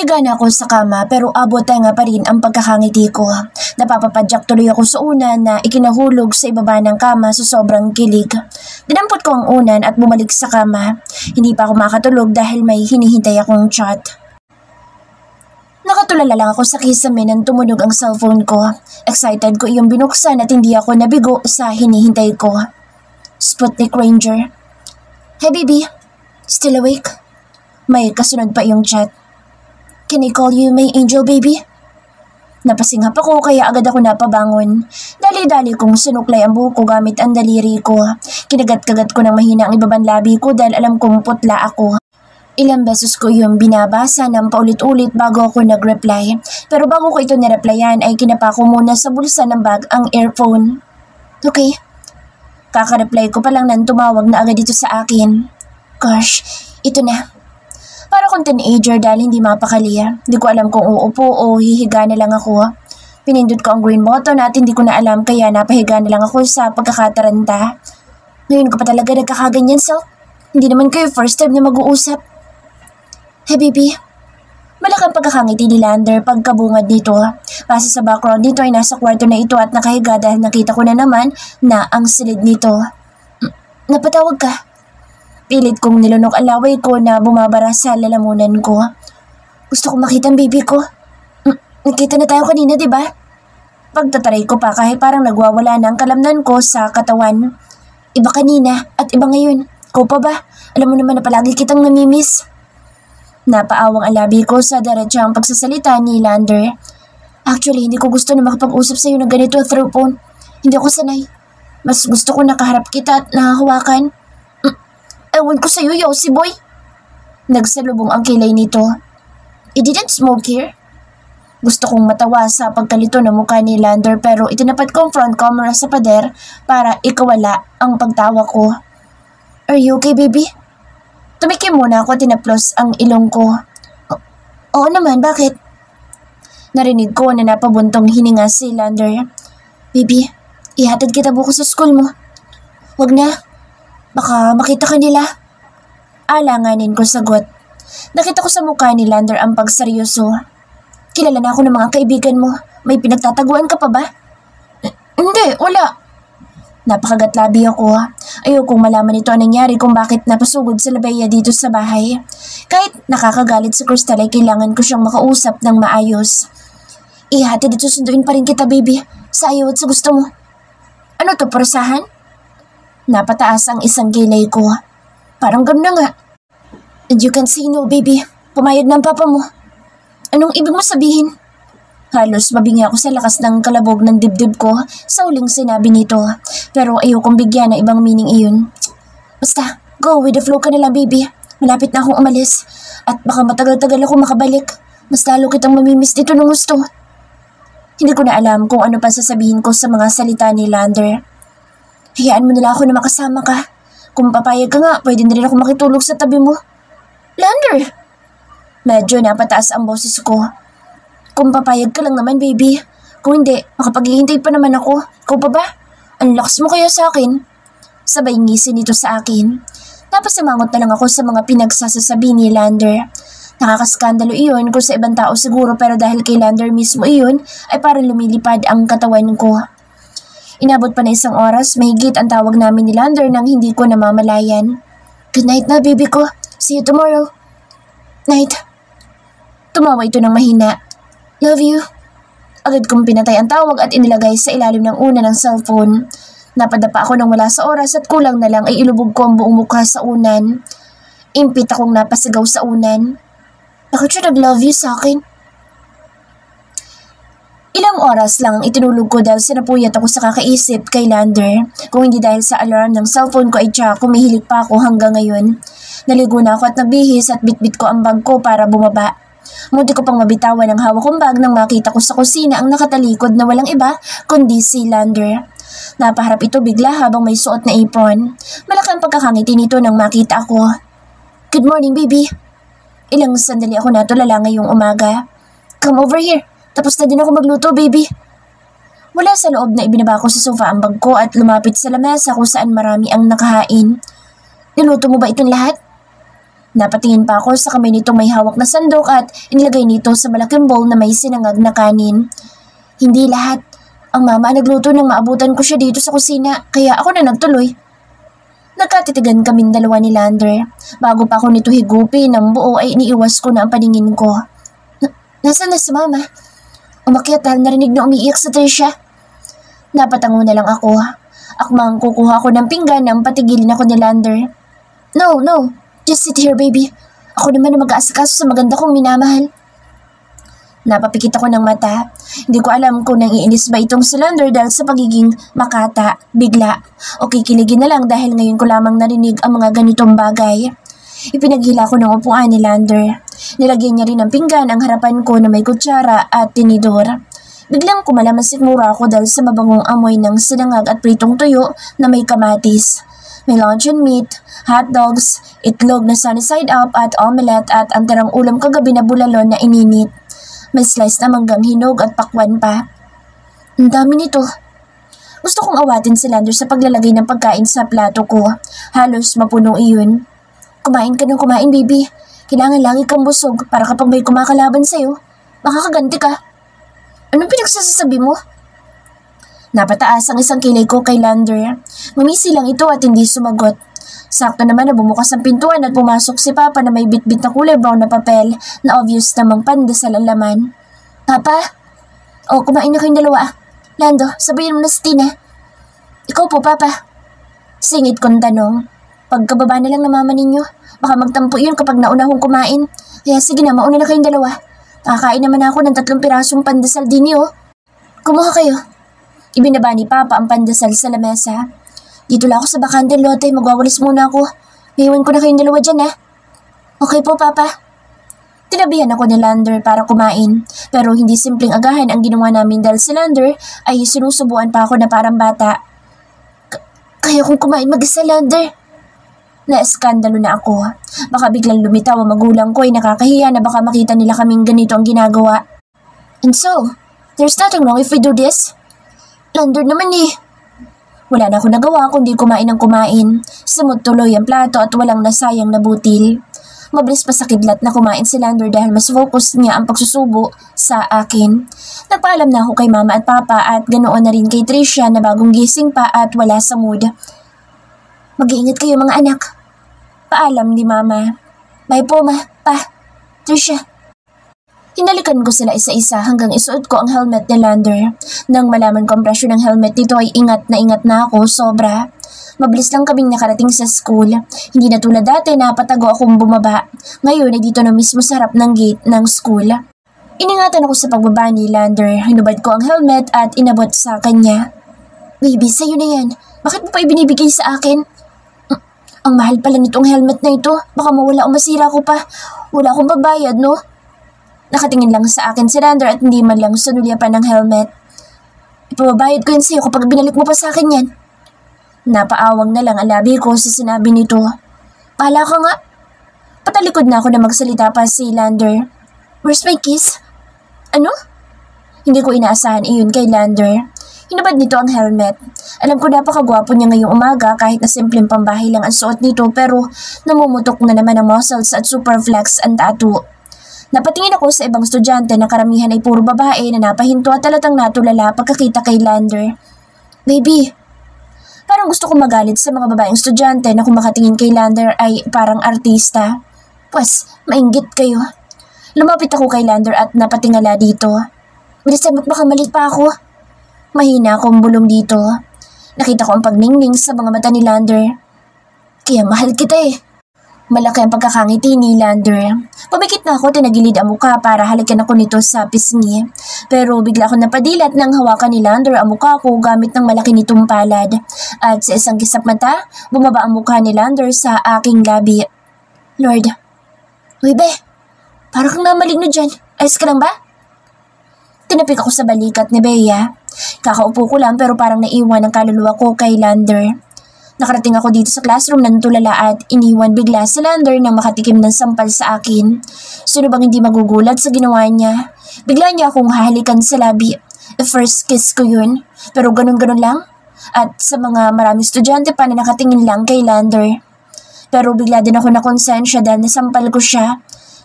Nakahiga na ako sa kama pero abot tenga pa rin ang pagkakangiti ko. Napapapadyak tuloy ako sa unan na ikinahulog sa ibaba ng kama sa sobrang kilig. Dinampot ko ang unan at bumalik sa kama. Hindi pa ako makatulog dahil may hinihintay akong chat. Nakatulala lang ako sa kisame nang tumunog ang cellphone ko. Excited ko iyong binuksan at hindi ako nabigo sa hinihintay ko. Sputnik Ranger. Hey baby, still awake? May kasunod pa iyong chat. Can I call you my angel baby? Napasinghap ako kaya agad ako napabangon. Dali-dali kong sinuklay ang buhok ko gamit ang daliri ko. Kinagat-kagat ko ng mahina ang ibabang labi ko dahil alam kong putla ako. Ilang beses ko yung binabasa ng paulit-ulit bago ako nag-reply. Pero bago ko ito nireplyan ay kinapa ko muna sa bulsa ng bag ang earphone. Okay. Kaka-reply ko pa lang nang tumawag na agad ito sa akin. Gosh, ito na. Para akong teenager dahil hindi mapakaliya. Hindi ko alam kung uupo o hihiga na lang ako. Pinindot ko ang green button at hindi ko na alam kaya napahiga na lang ako sa pagkakataranta. Ngayon ko pa talaga nagkakaganyan self. Hindi naman kayo first time na mag-uusap. Hey baby. Malakang pagkakangiti ni Lander pagkabungad nito. Base sa background nito ay nasa kwarto na ito at nakahiga dahil nakita ko na naman na ang silid nito. Napatawag ka? Pilit kong nilunok ang laway ko na bumabara sa lalamunan ko. Gusto kong makita ang baby ko. Nakita na tayo kanina, di ba? Pagtataray ko pa kahit parang nagwawala na ang kalamnan ko sa katawan. Iba kanina at iba ngayon. Ikaw pa ba? Alam mo naman na palagi kitang namimiss. Napaawang ang labi ko sa diretsang pagsasalita ni Lander. Actually, hindi ko gusto na makapag-usap sa iyo ng ganito through phone. Hindi ako sanay. Mas gusto ko nakaharap kita at nakahawakan. Ewan ko sa'yo, Yossi boy. Nagsalubong ang kilay nito. I didn't smoke here. Gusto kong matawa sa pagkalito ng mukha ni Lander pero itinapat ko ang front camera sa pader para ikawala ang pagtawa ko. Are you okay, baby? Tumikim muna ako, tinaplos ang ilong ko. Oo naman, bakit? Narinig ko na napabuntong hininga si Lander. Baby, ihatid kita bukas sa school mo. Wag na. Baka makita ka nila. Alanganin ko sagot. Nakita ko sa mukha ni Lander ang pagseryoso. Kilala na ako ng mga kaibigan mo. May pinagtataguan ka pa ba? Hindi, wala. Napakagatlabi ako. Ayokong malaman ito ang nangyari kung bakit napasugod sa labaya dito sa bahay. Kahit nakakagalit si Crystal ay kailangan ko siyang makausap ng maayos. Ihatid at susunduin pa rin kita, baby. Sa ayaw at sa gusto mo. Ano to, parasahan? Napataas ang isang kilay ko. Parang gam na nga. And you can say no, baby. Pumayag ng papa mo. Anong ibig mo sabihin? Halos mabingi ako sa lakas ng kalabog ng dibdib ko sa huling sinabi nito. Pero ayokong bigyan ng ibang meaning iyon. Basta, go with the flow ka na lang, baby. Malapit na akong umalis. At baka matagal-tagal ako makabalik. Mas lalo kitang mamimiss dito ng gusto. Hindi ko na alam kung ano pa sasabihin ko sa mga salita ni Lander. Hayaan mo nila ako na makasama ka. Kung papayag ka nga, pwede na rin ako makitulog sa tabi mo. Lander! Medyo napataas ang boses ko. Kung papayag ka lang naman, baby. Kung hindi, makapaghihintay pa naman ako. Ikaw pa ba? Ang lakas mo kaya sa akin? Sabay ngisin nito sa akin. Napasamangot na lang ako sa mga pinagsasasabi ni Lander. Nakakaskandalo iyon kung sa ibang tao siguro pero dahil kay Lander mismo iyon ay parang lumilipad ang katawan ko. Inabot pa na isang oras, mahigit ang tawag namin ni Lander nang hindi ko namamalayan. Good night na, baby ko. See you tomorrow. Night. Tumawa ito ng mahina. Love you. Agad kong pinatay ang tawag at inilagay sa ilalim ng una ng cellphone. Napadapa ako nang wala sa oras at kulang na lang ay ilubog ko ang buong mukha sa unan. Impit akong napasigaw sa unan. Bakit siya nag-love you sa akin? Ilang oras lang ang itinulog ko dahil sinapuyat ako sa kakaisip kay Lander. Kung hindi dahil sa alarm ng cellphone ko ay tiyak kumihilig pa ako hanggang ngayon. Naligo na ako at nagbihis at bitbit ko ang bag ko para bumaba. Munti ko pang mabitawan ang hawak kong bag nang makita ko sa kusina ang nakatalikod na walang iba kundi si Lander. Napaharap ito bigla habang may suot na apron. Malaki ang pagkakangiti nito nang makita ako. Good morning, baby. Ilang sandali ako natulala ngayong umaga. Come over here. Tapos na din ako magluto, baby. Mula sa loob na ibinaba ko sa sofa ang bag ko at lumapit sa lamesa kung saan marami ang nakahain. Niluto mo ba itong lahat? Napatingin pa ako sa kamay nitong may hawak na sandok at inilagay nito sa malaking bowl na may sinangag na kanin. Hindi lahat. Ang mama nagluto nang maabutan ko siya dito sa kusina, kaya ako na nagtuloy. Nagkatitigan kaming dalawa ni Lander. Bago pa ako nito higupin ng buo ay iniiwas ko na ang paningin ko. Nasaan na si mama? Umakyat dahil narinig na umiiyak sa Trisha. Napatango na lang ako. Akmang kukuha ko ng pinggan nang patigilin ako ni Lander. No. Just sit here, baby. Ako naman na mag-aasikaso sa maganda kong minamahal. Napapikit ako ng mata. Hindi ko alam kung nangiinis ba itong si Lander dahil sa pagiging makata, bigla, o kikiligin na lang dahil ngayon ko lamang narinig ang mga ganitong bagay. Ipinaghila ko ng upuan ni Lander. Nilagyan niya rin ng pinggan ang harapan ko na may kutsara at tinidor. Biglang kumalamansikmura ako dahil sa mabangong amoy ng sinangag at pritong tuyo na may kamatis. May luncheon meat, hot dogs, itlog na sunny side up at omelette at ang tirang ulam kagabi na bulalon na ininit. May slice na manggang hinog at pakwan pa. Ang dami nito. Gusto kong awatin si Lander sa paglalagay ng pagkain sa plato ko. Halos mapuno iyon. Kumain ka ng kumain, baby. Kailangan lagi kang busog para kapag may kumakalaban sa'yo, makakaganti ka. Anong pinagsasasabi mo? Napataas ang isang kilay ko kay Lander. Ngumisi lang ito at hindi sumagot. Sakto naman na bumukas ang pintuan at pumasok si Papa na may bitbit na kulay brown na papel na obvious namang pandesal ang laman. Papa? Kumain na kayong dalawa. Lando, sabayin mo na si Tina. Ikaw po, Papa. Singit kong tanong. Pagkababa na lang ng mama ninyo. Baka magtampo yun kapag nauna akong kumain. Kaya sige na, mauna na kayong dalawa. Nakakain naman ako ng 3 pirasong pandesal din niyo. Kumuha kayo. Ibinaba ni Papa ang pandesal sa lamesa. Dito lang ako sa bakante lote, magwawalis muna ako. Iiwan ko na kayong dalawa dyan, ha? Okay po, Papa. Tinabihan ako ni Lander para kumain, pero hindi simpleng agahan ang ginawa namin dahil si Lander ay sinusubuan pa ako na parang bata. Kaya kong kumain mag-isa, Lander. Naeskandalo na ako. Baka biglang lumitaw ang magulang ko ay nakakahiya na baka makita nila kaming ganito ang ginagawa. And so, there's nothing wrong if we do this? Lander naman eh. Wala na ako nagawa kundi kumain ng kumain. Sumot tuloy ang plato at walang nasayang na butil. Mabilis pa sa kidlat na kumain si Lander dahil mas focus niya ang pagsusubo sa akin. Nagpaalam na ako kay Mama at Papa at ganoon na rin kay Trisha na bagong gising pa at wala sa mood. Mag-iingat kayo mga anak. Paalam ni Mama. Bye po, Ma, Pa, Trisha. Hinalikan ko sila isa-isa hanggang isuot ko ang helmet ni Lander. Nang malaman ko ang presyo ng helmet nito ay ingat na ako sobra. Mabilis lang kaming nakarating sa school. Hindi na tulad dati na patago akong bumaba. Ngayon ay dito na mismo sa harap ng gate ng school. Iningatan ako sa pagbaba ni Lander. Hinubad ko ang helmet at inabot sa kanya. Baby, sa'yo na yan. Bakit mo pa ibinibigay sa akin? Ang mahal pala nitong helmet na ito. Baka mawala o masira ko pa. Wala akong babayad, no? Nakatingin lang sa akin si Lander at hindi man lang sunulya pa ng helmet. Ipababayad ko yan sa'yo kapag binalik mo pa sa akin yan. Napaawang na lang ang labi ko sa sinabi nito. Pahala ka nga. Patalikod na ako na magsalita pa si Lander. Where's my kiss? Ano? Hindi ko inaasahan iyon kay Lander. Hinubad nito ang helmet. Alam ko napakagwapo niya ngayong umaga kahit na simpleng pambahay lang ang suot nito pero namumutok na naman ang muscles at super flex ang tattoo. Napatingin ako sa ibang estudyante na karamihan ay puro babae na napahinto at talatang natulala pagkakita kay Lander. Baby, parang gusto kong magalit sa mga babaeng estudyante na kung makatingin kay Lander ay parang artista. Pwes, mainggit kayo. Lumapit ako kay Lander at napatingala dito. Bilisan mo't baka mali pa ako. Mahina akong bulong dito. Nakita ko ang pagningning sa mga mata ni Lander. Kaya mahal kita eh. Malaki ang pagkakangiti ni Lander. Pumikit na ako, tinagilid ang mukha para halikan ako nito sa pisngi. Pero bigla ako napadilat nang hawakan ni Lander ang mukha ko gamit ng malaki nitong palad. At sa isang kisap mata, bumaba ang mukha ni Lander sa aking labi. Lord. Uy be, parang kang namaligno dyan. Ayos ka lang ba? Tinapik ako sa balikat ni Bea. Kakaupo ko lang pero parang naiwan ang kaluluwa ko kay Lander. Nakarating ako dito sa classroom ng tulala at iniwan bigla si Lander nang makatikim ng sampal sa akin. Sino bang hindi magugulat sa ginawa niya? Bigla niya akong hahalikan sa labi. First kiss ko yun, pero ganun-ganun lang. At sa mga maraming estudyante pa na nakatingin lang kay Lander. Pero bigla din ako nakonsensya dahil nasampal ko siya.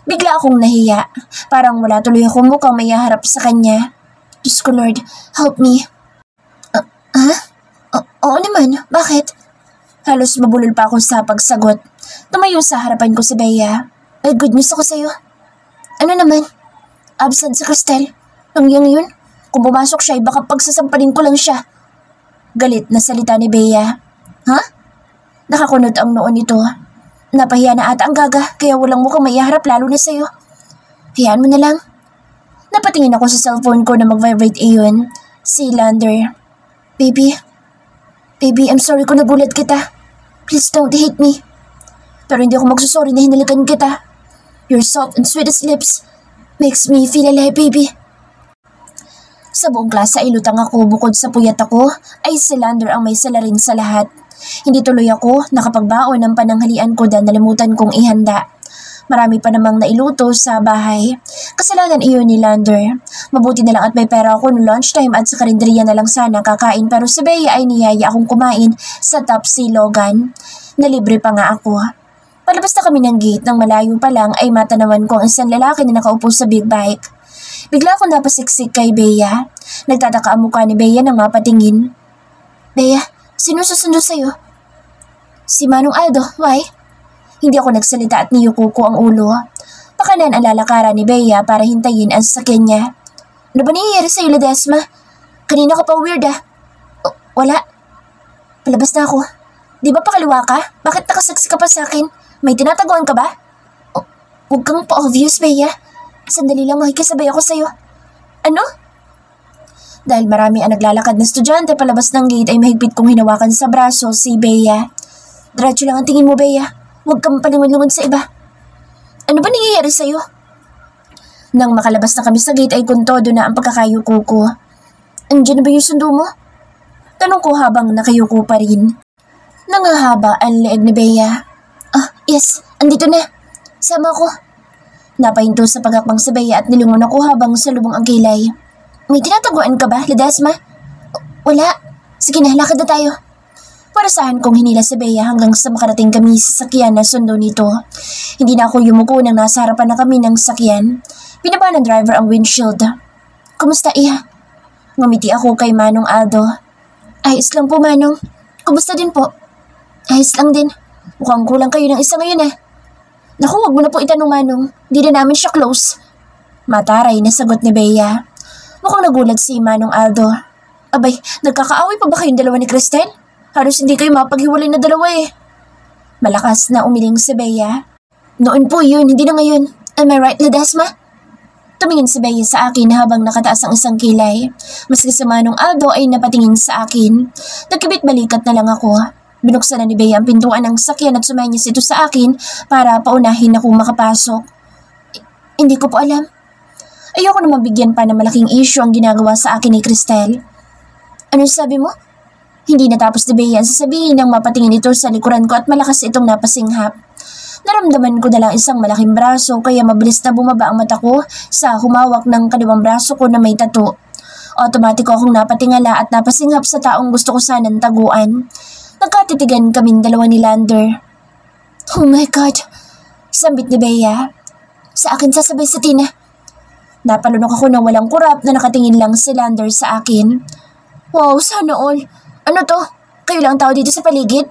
Bigla akong nahiya. Parang wala tuloy akong mukhang may harap sa kanya. Diyos ko Lord, help me. Oo naman, bakit? Halos mabulol pa ako sa pagsagot. Tumayo sa harapan ko si Bea. May good news ako sa'yo. Ano naman? Absent si Cristel. Nangyang yun? Kung pumasok siya, baka pagsasampalin ko lang siya. Galit na salita ni Bea. Ha? Nakakunot ang noon nito. Napahiya na ata ang gaga, kaya walang mukhang maiharap lalo na sa'yo. Hayaan mo na lang. Napatingin ako sa cellphone ko na mag-vibrate iyon. Si Lander. Baby, I'm sorry kung nagulat kita. Please don't hate me. Pero hindi ako magsusorry na hinalikan kita. Your soft and sweetest lips makes me feel alive, baby. Sa buong klase ay lutang ako bukod sa puyat ako ay si Lander ang may salarin sa lahat. Hindi tuloy ako nakapagbaon ng pananghalian ko dahil nalimutan kong ihanda. Marami pa namang nailuto sa bahay. Kasalanan iyon ni Lander. Mabuti na lang at may pera ako no lunchtime at sa karinderiya na lang sana kakain pero si Bea ay niyaya akong kumain sa Top C Logan. Nalibre pa nga ako. Palabas na kami ng gate nang malayo pa lang ay matanawan ko ang isang lalaki na nakaupo sa big bike. Bigla akong napasiksik kay Bea. Nagtataka ang mukha ni Bea nang mapatingin. Bea, sino susundo sa'yo? Si Manong Aldo, why? Hindi ako nagsalita at niyuko ko ang ulo. Pakanan ang lalakaran ni Bea para hintayin ang sasakyan niya. Ano ba nangyayari sa'yo, Ledesma? Kanina ka pa weird ah. Wala. Palabas na ako. Di ba pakaliwa ka? Bakit nakasaksi ka pa sa akin? May tinataguan ka ba? Huwag kang pa-obvious, Bea. Sandali lang makikisabay ako sa'yo. Ano? Dahil marami ang naglalakad na estudyante palabas ng gate ay mahigpit kong hinawakan sa braso si Bea. Diretso lang ang tingin mo, Bea. Huwag kang palingon-lingon sa iba. Ano ba nangyayari sa'yo? Nang makalabas na kami sa gate ay kuntodo na ang pagkakayuko ko. Andiyan na ba yung sundo mo? Tanong ko habang nakayuko pa rin. Nangahaba ang leeg ni Bea. Yes, andito na. Sama ko. Napahinto sa pagakbang si Bea at nilingon ako habang salubong ang kilay. May tinataguan ka ba, Ledesma? Wala. Sige na, lakad na tayo. Parasahan kong hinila si Bea hanggang sa makarating kami sa sakyan na sundo nito. Hindi na ako yumuko nang nasa harapan na kami ng sakyan. Pinaba ng driver ang windshield. Kumusta, Iha? Ngumiti ako kay Manong Aldo. Ayos lang po, Manong. Kumusta din po? Ayos lang din. Mukhang kulang kayo ng isa ngayon eh. Naku, wag mo na po itanong, Manong. Di na namin siya close. Mataray na sagot ni Bea. Mukhang nagulat si Manong Aldo. Abay, nagkakaaway pa ba kayong dalawa ni Cristel? Halos hindi kayo mapaghiwalay na dalawa eh. Malakas na umiling si Bea. Noon po yun, hindi na ngayon. Am I right, Ledesma? Tumingin si Bea sa akin habang nakataas ang isang kilay. Maski si Manong Aldo ay napatingin sa akin. Nagkibit balikat na lang ako. Binuksan na ni Bea ang pintuan ng sakyan at sumenyas ito sa akin para paunahin akong makapasok. Hindi ko po alam. Ayoko na mabigyan pa ng malaking issue ang ginagawa sa akin ni Cristel. Ano sabi mo? Hindi natapos ni Bea ang sasabihin nang mapatingin ito sa likuran ko at malakas itong napasinghap. Naramdaman ko na lang isang malaking braso kaya mabilis na bumaba ang mata ko sa humawak ng kaliwang braso ko na may tattoo. Otomatiko akong napatingala at napasinghap sa taong gusto ko sanang taguan. Nagkatitigan kaming dalawa ni Lander. Oh my God! Sambit ni Bea. Sa akin sasabay sa Tina. Napalunok ako ng walang kurap na nakatingin lang si Lander sa akin. Wow, sana all. Ano to? Kayo lang tao dito sa paligid?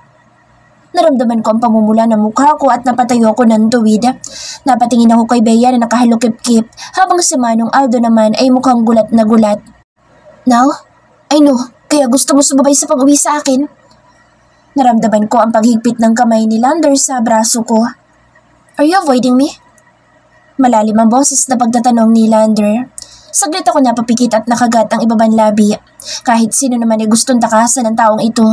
Naramdaman ko ang pamumula ng mukha ko at napatayo ko ng tuwid. Napatingin ako kay Bea na nakahalukip-kip habang si Manong Aldo naman ay mukhang gulat na gulat. Now? I know, kaya gusto mo sumabay sa pag-uwi sa akin? Naramdaman ko ang paghigpit ng kamay ni Lander sa braso ko. Are you avoiding me? Malalim ang boses na pagtatanong ni Lander. Saglit ako napapikit at nakagat ang ibabang labi. Kahit sino naman ay gustong takasan ng taong ito.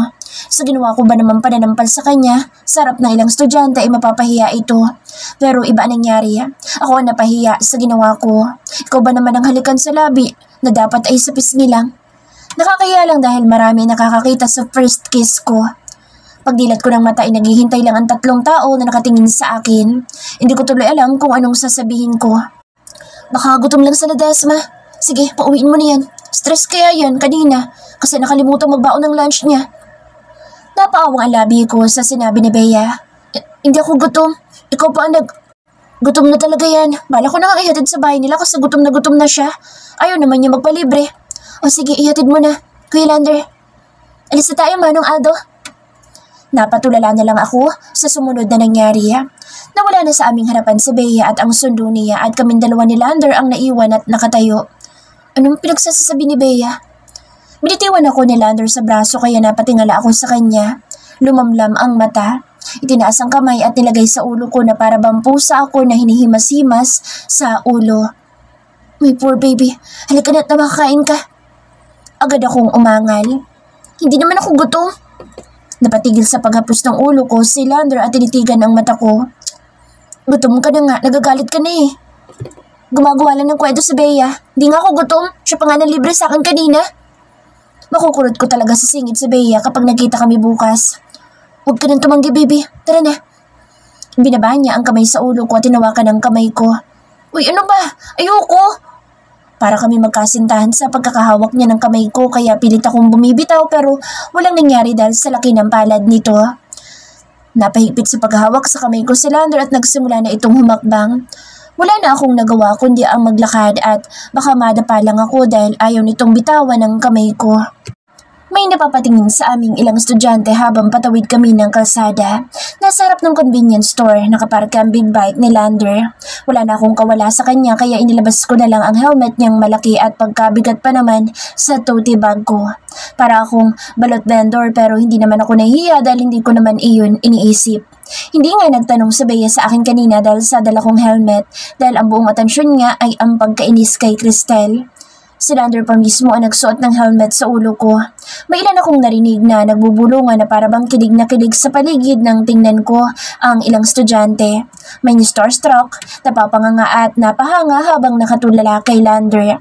Sa ginawa ko ba naman pananampal sa kanya, sarap ng ilang estudyante ay mapapahiya ito. Pero iba ang nangyari. Ako ang napahiya sa ginawa ko. Ikaw ba naman ang halikan sa labi na dapat ay sa pisngi lang? Nakakahiya lang dahil marami nakakakita sa first kiss ko. Pagdilat ko ng mata ay naghihintay lang ang 3 tao na nakatingin sa akin. Hindi ko tuloy alam kung anong sasabihin ko. Baka gutom lang sa Ledesma. Sige, pauwiin mo na yan. Stress kaya yan kanina kasi nakalimutan magbaon ng lunch niya. Napaawang ang labi ko sa sinabi ni Bea. Hindi ako gutom. Ikaw pa ang Gutom na talaga yan. Bala ko na nga ihatid sa bahay nila kasi gutom na siya. Ayaw naman niya magpalibre. O sige, ihatid mo na. Kuya Lander. Alis na tayo, Manong Aldo. Napatulala na lang ako sa sumunod na nangyari. Nawala na sa aming harapan si Bea at ang sundo niya at kaming dalawa ni Lander ang naiwan at nakatayo. Anong pinagsasabi ni Bea? Binitiwan ako ni Lander sa braso kaya napatingala ako sa kanya. Lumamlam ang mata. Itinaas ang kamay at nilagay sa ulo ko na para bang pusa ako na hinihimas-himas sa ulo. My poor baby, halika na't na makakain ka. Agad akong umangal. Hindi naman ako gutom. Napatigil sa paghapos ng ulo ko si Lander at tinitigan ang mata ko. Gutom ka na nga, nagagalit ka na eh. Gumagawa lang ng kwento si Bea. Di nga ako gutom, siya pa nga nang libre sa akin kanina. Makukurot ko talaga sa singit si Bea kapag nakita kami bukas. Huwag ka nang tumanggi, baby. Tara na. Binaba niya ang kamay sa ulo ko at tinawakan ang kamay ko. Uy, ano ba? Ayoko! Para kami magkasintahan sa pagkakahawak niya ng kamay ko kaya pilit akong bumibitaw pero walang nangyari dahil sa laki ng palad nito. Napahigpit sa paghahawak sa kamay ko si Lander at nagsimula na itong humakbang. Wala na akong nagawa kundi ang maglakad at baka madapa lang ako dahil ayaw nitong bitawan ng kamay ko. May napapatingin sa aming ilang estudyante habang patawid kami ng kalsada. Nasa harap ng convenience store, nakaparka ang big bike ni Lander. Wala na akong kawala sa kanya kaya inilabas ko na lang ang helmet niyang malaki at pagkabigat pa naman sa tote bag ko. Para akong balot vendor pero hindi naman ako nahihiya dahil hindi ko naman iyon iniisip. Hindi nga nagtanong si Bea sa akin kanina dahil sa dala kong helmet dahil ang buong atensyon niya ay ang pagkainis kay Cristel. Si Lander pa mismo ang nagsuot ng helmet sa ulo ko. May ilan akong narinig na nagbubulungan na parabang kilig na kilig sa paligid ng tingnan ko ang ilang estudyante. May starstruck, napapanganga at napahanga habang nakatulala kay Lander.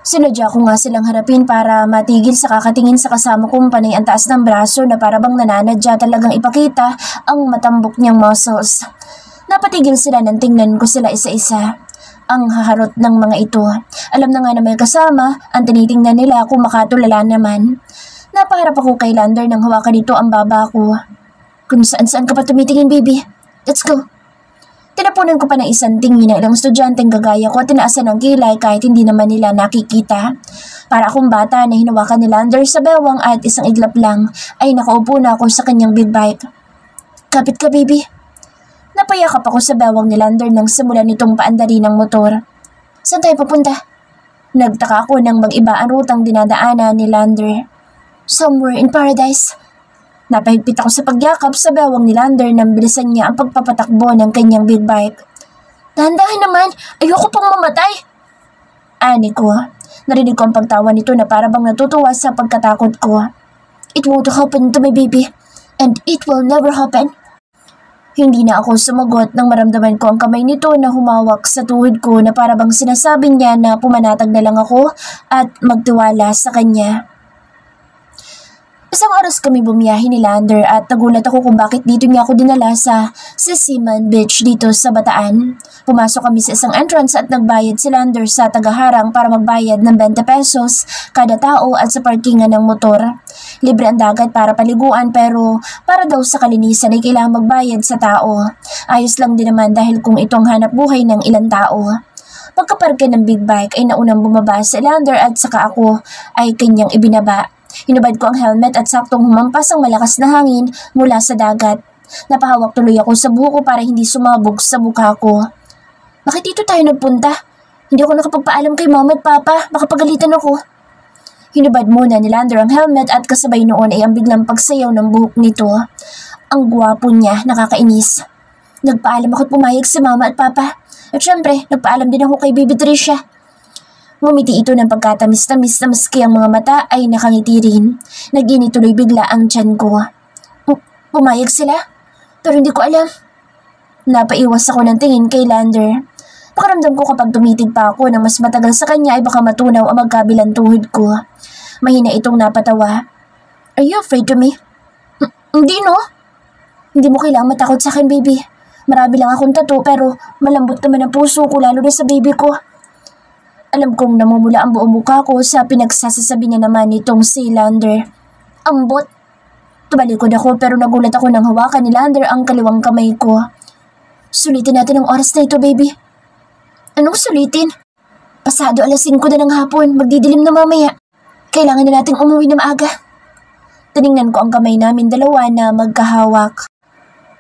Sinadya ko nga silang harapin para matigil sa kakatingin sa kasama kong panay ang taas ng braso na parabang nananadya talagang ipakita ang matambok niyang muscles. Napatigil sila nang tingnan ko sila isa-isa. Ang haharot ng mga ito. Alam na nga na may kasama, ang tinitingnan nila kung makatulala naman. Napaharap ako kay Lander nang hawakan nito ang baba ko. Kung saan-saan ka pa tumitingin, baby. Let's go. Tinapunan ko pa ng isang tingin na ilang estudyanteng gagaya ko at tinaasan ng kilay kahit hindi naman nila nakikita. Para akong bata na hinawakan ni Lander sa bewang at isang iglap lang ay nakaupo na ako sa kanyang big bike. Kapit ka, baby. Napayakap ako sa bewang ni Lander nang simulan nitong paandari ng motor. Saan tayo papunta? Nagtaka ako nang mag-iba ang rutang dinadaanan ni Lander. Somewhere in paradise. Napahigpit ako sa pagyakap sa bewang ni Lander nang bilisan niya ang pagpapatakbo ng kanyang big bike. Dahan-dahan naman, ayoko pang mamatay. Ani ko, narinig ko ang pagtawa nito na parabang natutuwa sa pagkatakot ko. It won't happen to my baby, and it will never happen. Hindi na ako sumagot nang maramdaman ko ang kamay nito na humawak sa tuhod ko na parabang sinasabi niya na pumanatag na lang ako at magtiwala sa kanya. Isang oras kami bumiyahe ni Lander at nagulat ako kung bakit dito niya ako dinala sa Sisiman Beach dito sa Bataan. Pumasok kami sa isang entrance at nagbayad si Lander sa tagaharang para magbayad ng 20 pesos kada tao at sa parkingan ng motor. Libre ang dagat para paliguan pero para daw sa kalinisan ay kailangan magbayad sa tao. Ayos lang din naman dahil kung itong hanap buhay ng ilang tao. Pagkaparke ng big bike ay naunang bumaba si Lander at saka ako ay kanyang ibinaba. Hinubad ko ang helmet at saktong humampas ang malakas na hangin mula sa dagat. Napahawak tuloy ako sa buho ko para hindi sumabog sa mukha ko. Bakit dito tayo nagpunta? Hindi ako nakapagpaalam kay mama at papa, baka pagalitan ako. Hinubad muna ni Lander ang helmet at kasabay noon ay ang biglang pagsayaw ng buhok nito. Ang gwapo niya, nakakainis. Nagpaalam ako't pumayag si mama at papa. At syempre, nagpaalam din ako kay Baby Tricia. Ngumiti ito ng pagkatamis-tamis na maski ang mga mata ay nakangiti rin. Nagini tuloy bigla ang tiyan ko. Pumayag sila? Pero hindi ko alam. Napaiwas ako ng tingin kay Lander. Pakiramdam ko kapag tumitig pa ako na mas matagal sa kanya ay baka matunaw ang magkabilang tuhod ko. Mahina itong napatawa. Are you afraid to me? Hindi no? Hindi mo kailangang matakot sa akin, baby. Marami lang akong tattoo pero malambot naman ang puso ko lalo na sa baby ko. Alam kong namumula ang buong mukha ko sa pinagsasasabi niya naman nitong si Lander. Ambot. Tumalikod ako pero nagulat ako nang hawakan ni Lander ang kaliwang kamay ko. Sulitin natin ang oras na ito, baby. Anong sulitin? Pasado 5:00 na ng hapon, magdidilim na mamaya. Kailangan na nating umuwi na maaga. Tiningnan ko ang kamay namin dalawa na magkahawak.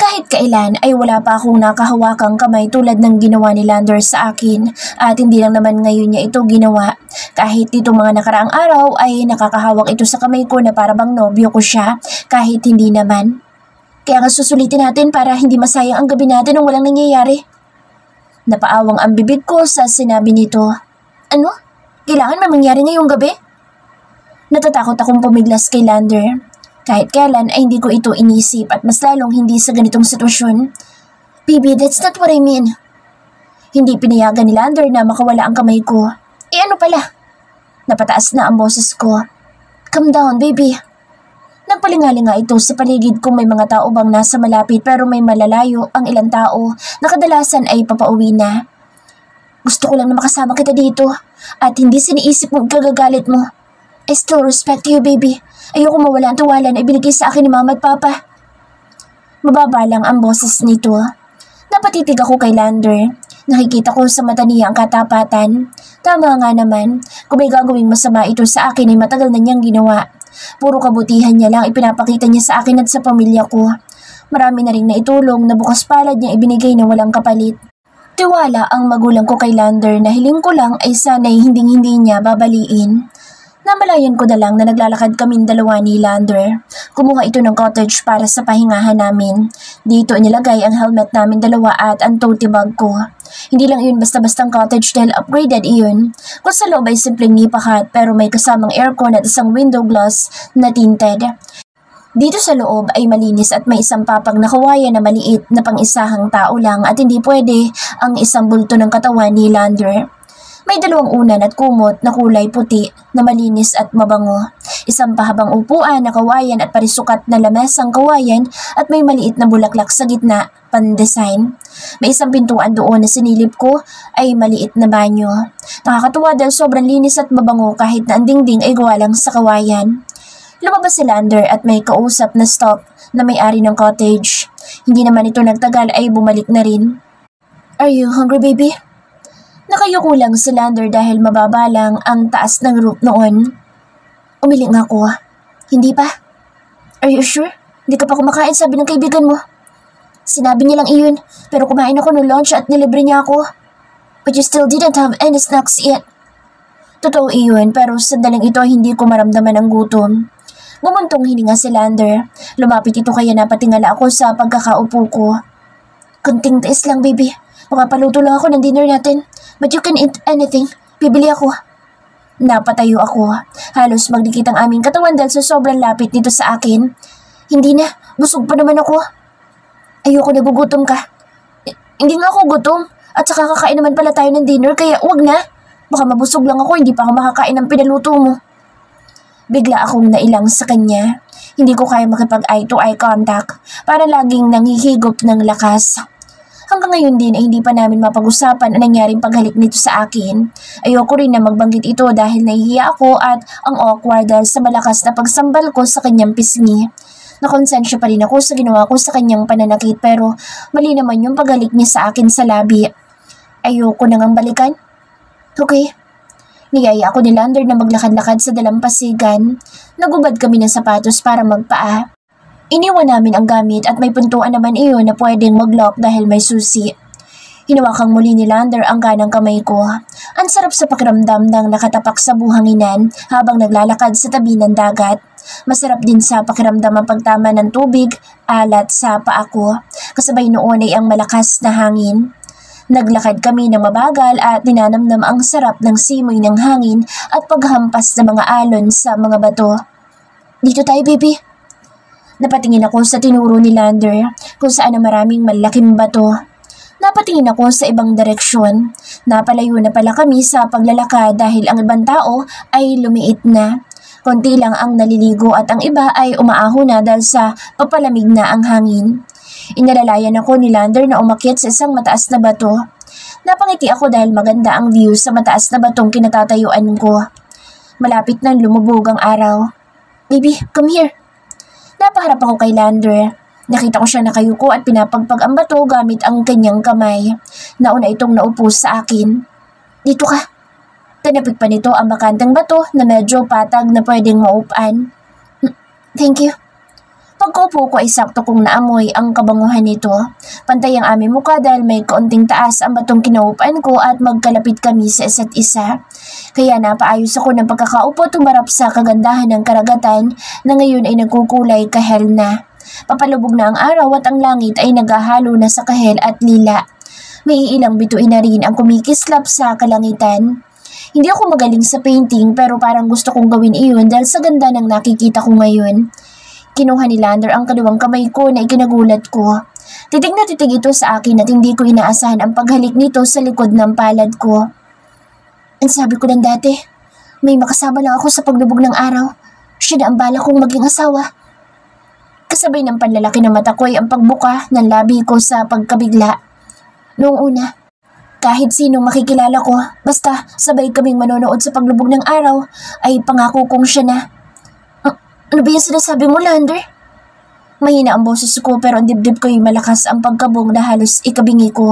Kahit kailan ay wala pa akong nakahawakang kamay tulad ng ginawa ni Lander sa akin at hindi lang naman ngayon niya ito ginawa. Kahit dito mga nakaraang araw ay nakakahawak ito sa kamay ko na para bang nobyo ko siya kahit hindi naman. Kaya nga susulitin natin para hindi masayang ang gabi natin nang walang nangyayari. Napaawang ang bibig ko sa sinabi nito. Ano? Kailangan may mangyari ngayong gabi? Natatakot akong pumiglas kay Lander. Kahit kailan ay hindi ko ito inisip at mas lalong hindi sa ganitong sitwasyon. Baby, that's not what I mean. Hindi pinayagan ni Lander na makawala ang kamay ko. Ano pala? Napataas na ang boses ko. Calm down, baby. Nagpalingalinga ito sa paligid kung may mga tao bang nasa malapit pero may malalayo ang ilang tao na kadalasan ay papauwi na. Gusto ko lang na makasama kita dito at hindi siniisip mong kagagalit mo. I still respect you, baby. Ayoko mawala ang tiwala na ibinigay sa akin ni Mama at Papa. Mababa lang ang boses nito. Napatitig ako kay Lander. Nakikita ko sa mata niya ang katapatan. Tama nga naman, kung may gagawing masama ito sa akin ay matagal na niyang ginawa. Puro kabutihan niya lang ipinapakita niya sa akin at sa pamilya ko. Marami na rin naitulong na bukas palad niya ibinigay na walang kapalit. Tiwala ang magulang ko kay Lander na hiling ko lang ay sana'y hinding-hindi niya babaliin. Namalayan ko na lang na naglalakad kaming dalawa ni Lander. Kumuha ito ng cottage para sa pahingahan namin. Dito inilagay ang helmet namin dalawa at ang tote bag ko. Hindi lang iyon basta-bastang cottage dahil upgraded iyon. Kung sa loob ay simpleng nipakat pero may kasamang aircon at isang window glass na tinted. Dito sa loob ay malinis at may isang papag na kawayan na maliit na pang-isahang tao lang at hindi pwede ang isang bulto ng katawan ni Lander. May 2 unan at kumot na kulay puti na malinis at mabango. Isang pahabang upuan na kawayan at parisukat na lamesang kawayan at may maliit na bulaklak sa gitna, pan-design. May isang pintuan doon na sinilip ko ay maliit na banyo. Nakakatuwa dahil sobrang linis at mabango kahit na ang dingding ay gawa lang sa kawayan. Lumabas si Lander at may kausap na stop na may-ari ng cottage. Hindi naman ito nagtagal ay bumalik na rin. Are you hungry, baby? Nakayuko lang si Lander dahil mababa lang ang taas ng roof noon. Umiling ako. Hindi pa. Are you sure? Hindi ka pa kumakain, sabi ng kaibigan mo. Sinabi niya lang iyon, pero kumain ako no lunch at nilibre niya ako. But you still didn't have any snacks yet. Totoo iyon, pero sandaling ito hindi ko maramdaman ang gutom. Gumuntong hininga si Lander. Lumapit ito kaya napatingala ako sa pagkakaupo ko. Kunting tiis lang, baby. Makapaluto lang ako ng dinner natin. But you can eat anything. Bibili ako. Napatayo ako. Halos magdikit ang aming katawan dahil sa sobrang lapit dito sa akin. Hindi na. Busog pa naman ako. Ayoko nagugutom ka. Hindi nga ako gutom. At saka kakain naman pala tayo ng dinner kaya wag na. Baka mabusog lang ako. Hindi pa ako makakain ng pinaluto mo. Bigla akong nailang sa kanya. Hindi ko kaya makipag eye-to-eye contact. Para laging nanghihigop ng lakas. Hanggang ngayon din ay hindi pa namin mapag-usapan ang nangyaring paghalik nito sa akin. Ayoko rin na magbanggit ito dahil nahihiya ako at ang awkward dahil sa malakas na pagsambal ko sa kanyang pisngi. Nakonsensya pa rin ako sa ginawa ko sa kanyang pananakit pero mali naman yung paghalik niya sa akin sa labi. Ayoko nang balikan. Okay. Niyaya ako ni Lander na maglakad-lakad sa dalampasigan. Nagubad kami ng sapatos para magpaa. Iniwan namin ang gamit at may puntuan naman iyon na pwedeng mag-lock dahil may susi. Hinawakang muli ni Lander ang kanang kamay ko. Ang sarap sa pakiramdam ng nakatapak sa buhanginan habang naglalakad sa tabi ng dagat. Masarap din sa pakiramdam ang pagtama ng tubig, alat sa paa ko. Kasabay noon ay ang malakas na hangin. Naglakad kami ng mabagal at ninanamnam ang sarap ng simoy ng hangin at paghampas ng mga alon sa mga bato. Dito tayo, baby. Napatingin ako sa tinuro ni Lander kung saan ang maraming malaking bato. Napatingin ako sa ibang direksyon. Napalayo na pala kami sa paglalakad dahil ang ibang tao ay lumiit na. Konti lang ang naliligo at ang iba ay umaaho na dahil sa papalamig na ang hangin. Inalalayan ako ni Lander na umakyat sa isang mataas na bato. Napangiti ako dahil maganda ang view sa mataas na batong kinatatayuan ko. Malapit nang lumubog ang araw. Baby, come here. Napaharap ako kay Lander. Nakita ko siya nakayuko at pinapagpag ang bato gamit ang kanyang kamay. Nauna itong naupo sa akin. Dito ka. Tinapik pa nito ang bakantang bato na medyo patag na pwedeng maupan. Thank you. Pagkaupo ko ay sakto kong naamoy ang kabanguhan nito. Pantay ang aming mukha dahil may kaunting taas ang batong kinaupan ko at magkalapit kami sa isa't isa. Kaya napaayos ako ng pagkakaupo tumarap sa kagandahan ng karagatan na ngayon ay nagkukulay kahel na. Papalubog na ang araw at ang langit ay naghahalo na sa kahel at lila. May ilang bituin na rin ang kumikislap sa kalangitan. Hindi ako magaling sa painting pero parang gusto kong gawin iyon dahil sa ganda ng nakikita ko ngayon. Kinuha ni Lander ang kaliwang kamay ko na ikinagulat ko. Titig na titig ito sa akin at hindi ko inaasahan ang paghalik nito sa likod ng palad ko. Ang sabi ko lang dati, may makasama lang ako sa paglubog ng araw. Siya na ang bala kong maging asawa. Kasabay ng panlalaki ng mata ko ay ang pagbuka ng labi ko sa pagkabigla. Noong una, kahit sinong makikilala ko, basta sabay kaming manonood sa paglubog ng araw, ay pangako kong siya na. Ano ba yung sinasabi mo, Lander? Mahina ang boses ko pero ang dibdib ko'y malakas ang pagkabong na halos ikabingi ko.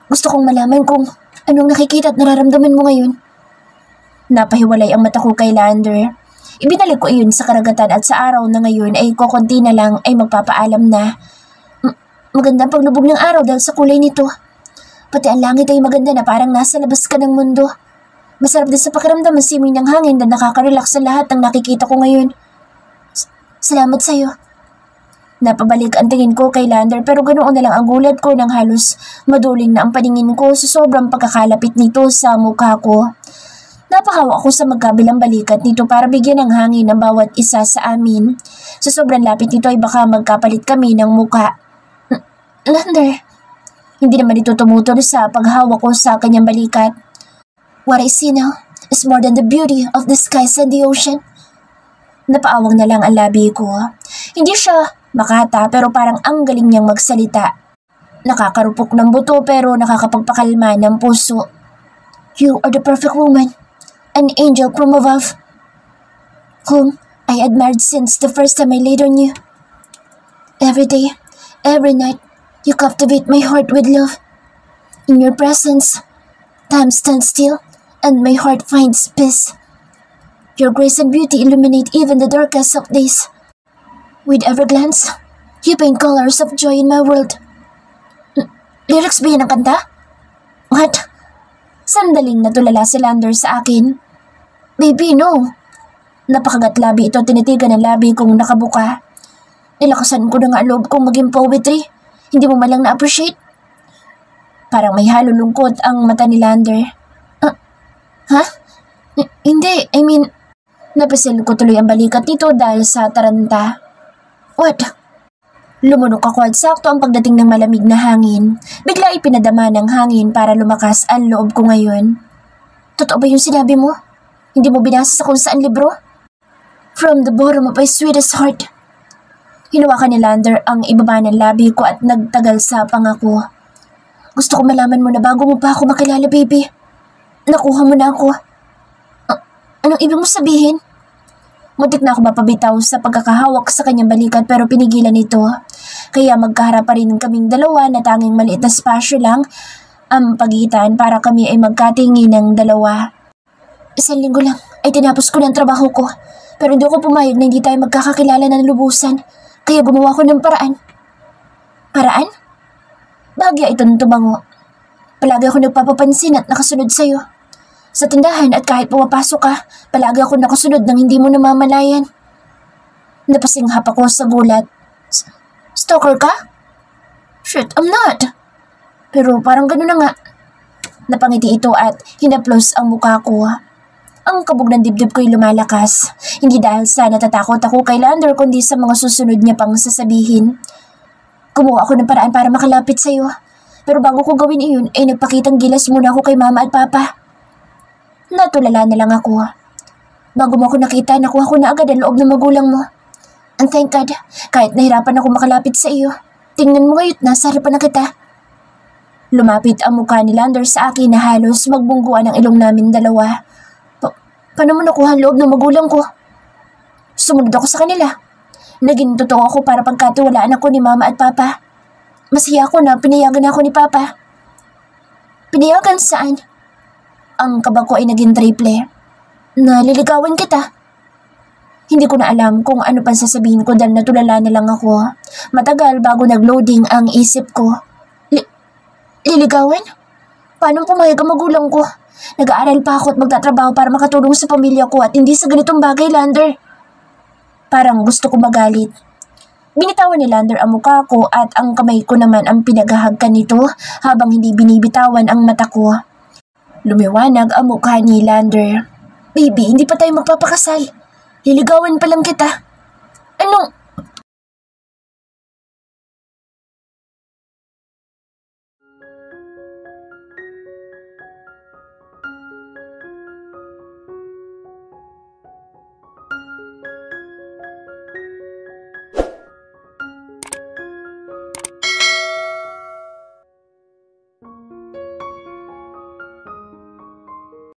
Gusto kong malaman kung anong nakikita at nararamdaman mo ngayon. Napahiwalay ang mata ko kay Lander. Ibinalik ko iyon sa karagatan at sa araw na ngayon ay kokonti na lang ay magpapaalam na. Magandang paglubog ng araw dahil sa kulay nito. Pati ang langit ay maganda na parang nasa labas ka ng mundo. Masarap din sa pakiramdam ang simoy ng hangin na nakaka-relax sa lahat ng nakikita ko ngayon. Salamat sa'yo. Napabalik ang tingin ko kay Lander pero ganoon na lang ang gulat ko nang halos maduling na ang paningin ko sa sobrang pagkakalapit nito sa mukha ko. Napahawak ako sa magkabilang balikat nito para bigyan ng hangin ng bawat isa sa amin. Sa sobrang lapit nito ay baka magkapalit kami ng mukha. Lander, hindi naman ito tumutol sa paghawak ko sa kanyang balikat. What I see now is more than the beauty of the skies and the ocean. Napaawang na lang ang labi ko. Hindi siya makata pero parang ang galing niyang magsalita. Nakakarupok ng buto pero nakakapagpakalma ng puso. You are the perfect woman, an angel from above, whom I admired since the first time I laid on you. Every day, every night, you captivate my heart with love. In your presence, time stands still and my heart finds peace. Your grace and beauty illuminate even the darkest of days. With every glance, you paint colors of joy in my world. Lyrics ba yan ang kanta? What? Sandaling natulala si Lander sa akin. Baby, no. Napakagat labi ito, tinitigan ng labi kong nakabuka. Nilakasan ko na nga loob kong maging poetry. Hindi mo malang na-appreciate? Parang may halo lungkot ang mata ni Lander. Ha? Hindi, I mean, napisil ko tuloy ang balikat nito dahil sa taranta. What? Lumunok ako at sakto ang pagdating ng malamig na hangin. Bigla ipinadama ng hangin para lumakas ang loob ko ngayon. Totoo ba yung sinabi mo? Hindi mo binasa sa kung saan libro? From the bottom of my sweetest heart. Hinawakan ni Lander ang ibaba ng labi ko at nagtagal sa pangako. Gusto ko malaman mo na bago mo pa ako makilala, baby. Nakuha mo na ako. Anong ibig mo sabihin? Muntik na ako mapabitaw sa pagkakahawak sa kanyang balikat pero pinigilan ito. Kaya magkaharap pa rin kaming dalawa na tanging maliit na spasyo lang ang pagitan para kami ay magkatingin ng dalawa. 1 linggo lang ay tinapos ko ng trabaho ko pero hindi ako pumayag na hindi tayo magkakakilala ng lubusan kaya gumawa ko ng paraan. Paraan? Bagya itong tumango. Palagi ako nagpapapansin at nakasunod sa'yo. Sa tindahan at kahit pumapasok ka, palagi ako nakasunod nang hindi mo namamalayan. Napasinghap ako sa gulat. Stalker ka? Shit, I'm not. Pero parang gano'n na nga. Napangiti ito at hinaplos ang mukha ko. Ang kabog ng dibdib ko'y lumalakas. Hindi dahil sa natatakot ako kay Lander kundi sa mga susunod niya pang sasabihin. Gumawa ako ng paraan para makalapit sa'yo. Pero bago ko gawin iyon ay nagpakitang gilas muna ako kay mama at papa. Natulala na lang ako. Bago mo ako nakita, nakuha ko na agad ang loob ng magulang mo. And thank God, kahit nahirapan ako makalapit sa iyo, tingnan mo ngayon, nasa harapan na kita. Lumapit ang mukha ni Lander sa akin na halos magbungguan ang ilong namin dalawa. Paano mo nakuha ang loob ng magulang ko? Sumunod ako sa kanila. Naging totoo ako para pagkatiwalaan ako ni Mama at Papa. Masaya ako na pinayagan ako ni Papa. Pinayagan saan? Ang kaba ko ay naging triple. Naliligawan kita. Hindi ko na alam kung ano pang sasabihin ko dahil natulala na lang ako. Matagal bago nag-loading ang isip ko. Liligawan? Paano pumayag ang magulang ko? Nag-aaral pa ako at magtatrabaho para makatulong sa pamilya ko at hindi sa ganitong bagay, Lander. Parang gusto ko magalit. Binitawan ni Lander ang mukha ko at ang kamay ko naman ang pinaghahagkan nito habang hindi binibitawan ang mata ko. Lumiwanag ang mukha ni Lander. Baby, hindi pa tayo magpapakasal. Liligawan pa lang kita.